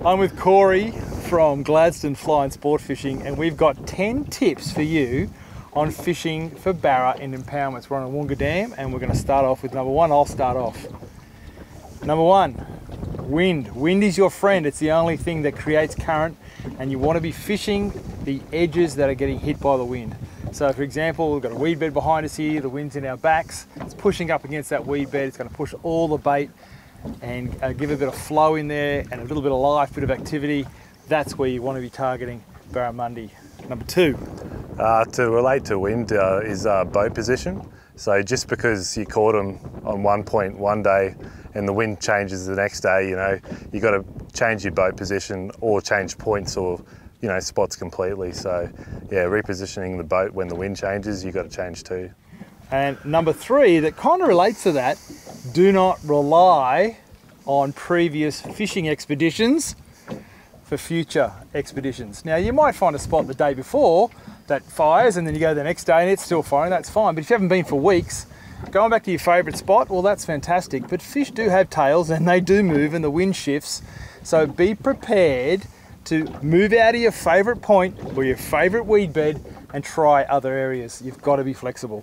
I'm with Corey from Gladstone Fly and Sport Fishing, and we've got 10 tips for you on fishing for barra in impoundments. We're on a Woonga Dam, and we're going to start off with number one. I'll start off. Number one, wind. Wind is your friend. It's the only thing that creates current, and you want to be fishing the edges that are getting hit by the wind. So for example, we've got a weed bed behind us here, the wind's in our backs, it's pushing up against that weed bed, it's going to push all the bait and give a bit of flow in there and a little bit of life, bit of activity. That's where you want to be targeting barramundi. Number two. To relate to wind is boat position. So just because you caught them on one point one day and the wind changes the next day, you know, you got to change your boat position or change points or, you know, spots completely. So yeah, repositioning the boat when the wind changes, you got to change too. And number three, that kind of relates to that, do not rely on previous fishing expeditions for future expeditions. Now you might find a spot the day before that fires and then you go the next day and it's still firing, that's fine. But if you haven't been for weeks, going back to your favourite spot, well that's fantastic. But fish do have tails and they do move and the wind shifts. So be prepared to move out of your favourite point or your favourite weed bed and try other areas. You've got to be flexible.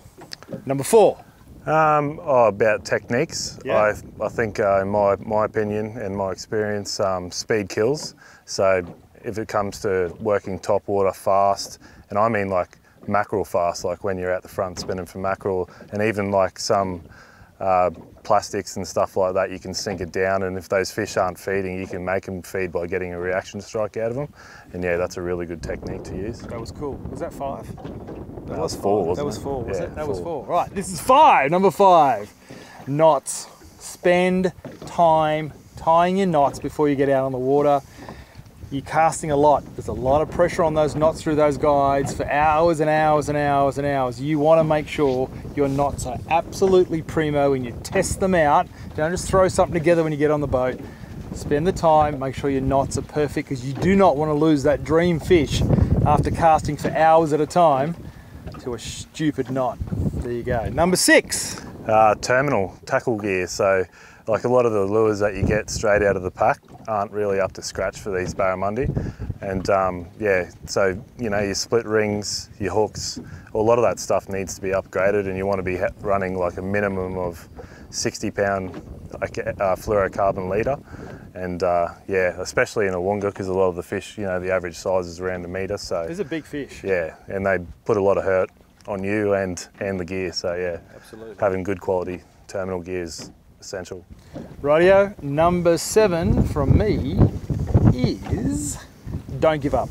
Number four. About techniques. Yeah. I think in my opinion and my experience, speed kills. So if it comes to working top water fast, and I mean like mackerel fast, like when you're out the front spinning for mackerel, and even like some plastics and stuff like that, you can sink it down, and if those fish aren't feeding, you can make them feed by getting a reaction strike out of them. And yeah, that's a really good technique to use. That was cool. Was that five? That was four, wasn't it? That was four, was yeah, it? That was four. Right, this is five. Number five, knots. Spend time tying your knots before you get out on the water. You're casting a lot. There's a lot of pressure on those knots through those guides for hours and hours and hours and hours. You want to make sure your knots are absolutely primo and you test them out. Don't just throw something together when you get on the boat. Spend the time, make sure your knots are perfect, because you do not want to lose that dream fish after casting for hours at a time to a stupid knot. There you go. Number six. Terminal tackle gear. So like a lot of the lures that you get straight out of the pack aren't really up to scratch for these barramundi. And yeah, so you know, your split rings, your hooks, a lot of that stuff needs to be upgraded, and you want to be running like a minimum of 60-pound fluorocarbon leader. And yeah, especially in a Woonga, because a lot of the fish, you know, the average size is around 1 metre. So It's a big fish. Yeah, and they put a lot of hurt on you and the gear. So yeah, absolutely, having good quality terminal gear is essential. Rightio, number seven from me is don't give up.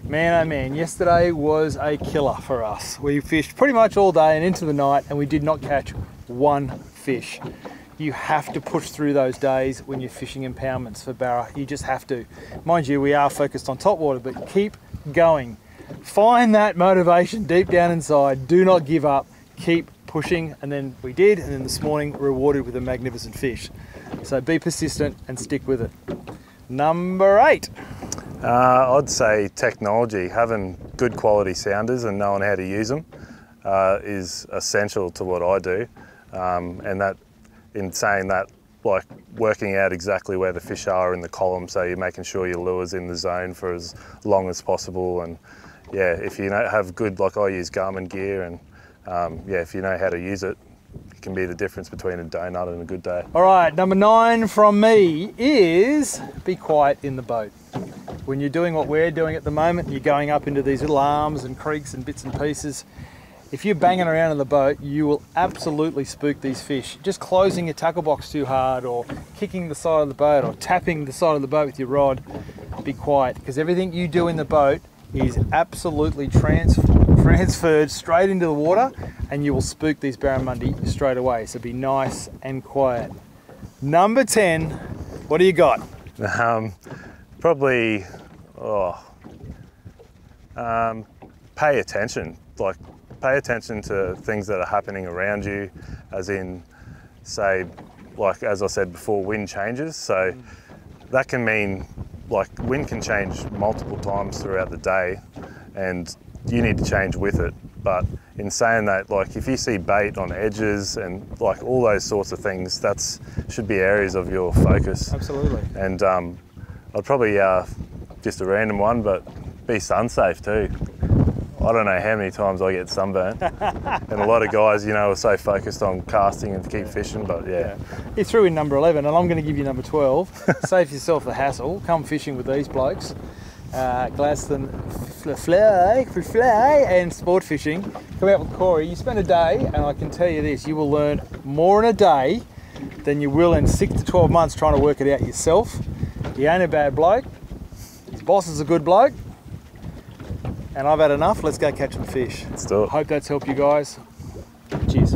Man, oh man, yesterday was a killer for us. We fished pretty much all day and into the night, and we did not catch one fish. You have to push through those days when you're fishing impoundments for barra. You just have to. Mind you, we are focused on top water, but keep going. Find that motivation deep down inside. Do not give up. Keep pushing. And then we did, and then this morning rewarded with a magnificent fish. So be persistent and stick with it. Number eight. I'd say technology. Having good quality sounders and knowing how to use them is essential to what I do. And that, in saying that, like working out exactly where the fish are in the column, so you're making sure your lure's in the zone for as long as possible. And yeah, if you have good, like I use Garmin gear, and yeah, if you know how to use it, it can be the difference between a donut and a good day. All right, number nine from me is be quiet in the boat. When you're doing what we're doing at the moment, you're going up into these little arms and creeks and bits and pieces. If you're banging around in the boat, you will absolutely spook these fish. Just closing your tackle box too hard, or kicking the side of the boat, or tapping the side of the boat with your rod, be quiet, because everything you do in the boat is absolutely transferred straight into the water, and you will spook these barramundi straight away. So be nice and quiet. Number 10, what do you got? Probably, pay attention. Like, pay attention to things that are happening around you, as in, say, like as I said before, wind changes. So that can mean, like, wind can change multiple times throughout the day, and you need to change with it. But in saying that, like, if you see bait on edges and like all those sorts of things, that's should be areas of your focus. Absolutely. And I'd probably just a random one, but be sun safe too. I don't know how many times I get sunburnt, and a lot of guys, you know, are so focused on casting and to keep fishing. But yeah, you threw in number 11, and I'm going to give you number 12. Save yourself the hassle. Come fishing with these blokes. Gladstone fly and sport fishing. Come out with Corey. You spend a day, and I can tell you this: you will learn more in a day than you will in 6 to 12 months trying to work it out yourself. He ain't a bad bloke. His boss is a good bloke. And I've had enough. Let's go catch some fish. Let's do it. Hope that's helped you guys. Cheers.